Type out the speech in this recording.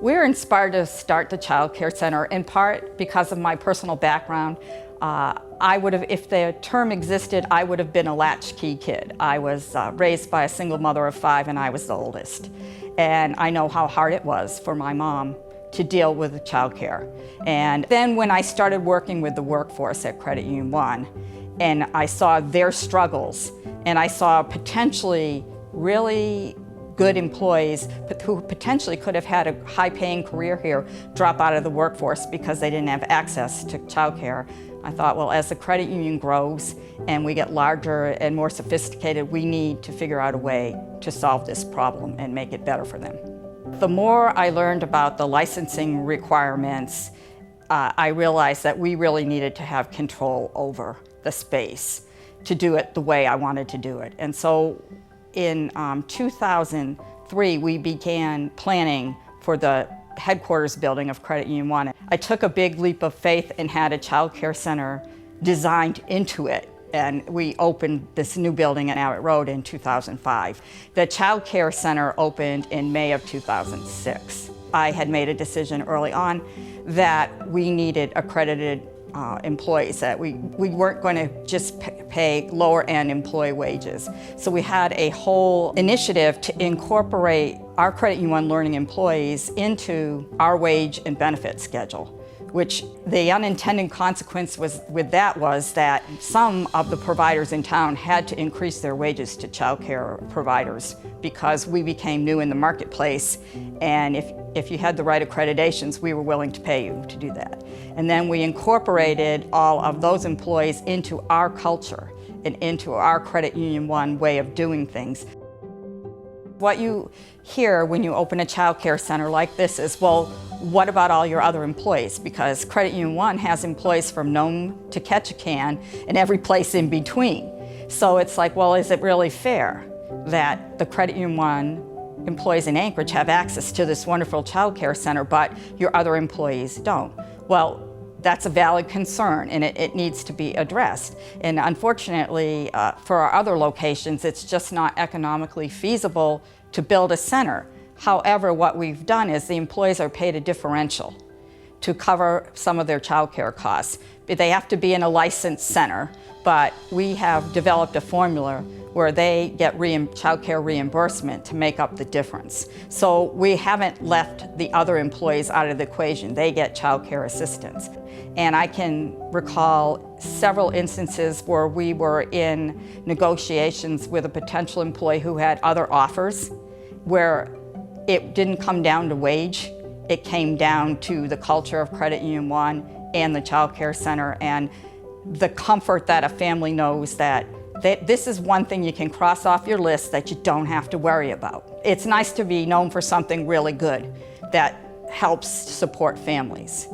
We were inspired to start the Child Care Center in part because of my personal background. I would have, if the term existed, I would have been a latchkey kid. I was raised by a single mother of 5 and I was the oldest. And I know how hard it was for my mom to deal with child care. And then when I started working with the workforce at Credit Union One, and I saw their struggles, and I saw potentially really good employees who potentially could have had a high-paying career here drop out of the workforce because they didn't have access to childcare. I thought, well, as the credit union grows and we get larger and more sophisticated, we need to figure out a way to solve this problem and make it better for them. The more I learned about the licensing requirements, I realized that we really needed to have control over the space to do it the way I wanted to do it. And so in 2003, we began planning for the headquarters building of Credit Union One. I took a big leap of faith and had a child care center designed into it. And we opened this new building at Abbott Road in 2005. The child care center opened in May of 2006. I had made a decision early on that we needed accredited employees, that we weren't going to just pay lower-end employee wages. So we had a whole initiative to incorporate our Credit Union One Learning employees into our wage and benefit schedule, which the unintended consequence was that some of the providers in town had to increase their wages to child care providers because we became new in the marketplace, and if you had the right accreditations, we were willing to pay you to do that. And then we incorporated all of those employees into our culture and into our Credit Union One way of doing things. What you hear when you open a child care center like this is, well, what about all your other employees? Because Credit Union One has employees from Nome to Ketchikan and every place in between. So it's like, well, is it really fair that the Credit Union One employees in Anchorage have access to this wonderful child care center, but your other employees don't? Well, that's a valid concern, and it needs to be addressed. And unfortunately, for our other locations, it's just not economically feasible to build a center. However, what we've done is the employees are paid a differential to cover some of their child care costs. They have to be in a licensed center, but we have developed a formula where they get child care reimbursement to make up the difference. So we haven't left the other employees out of the equation. They get child care assistance. And I can recall several instances where we were in negotiations with a potential employee who had other offers, where it didn't come down to wage, it came down to the culture of Credit Union One and the child care center, and the comfort that a family knows that this is one thing you can cross off your list that you don't have to worry about. It's nice to be known for something really good that helps support families.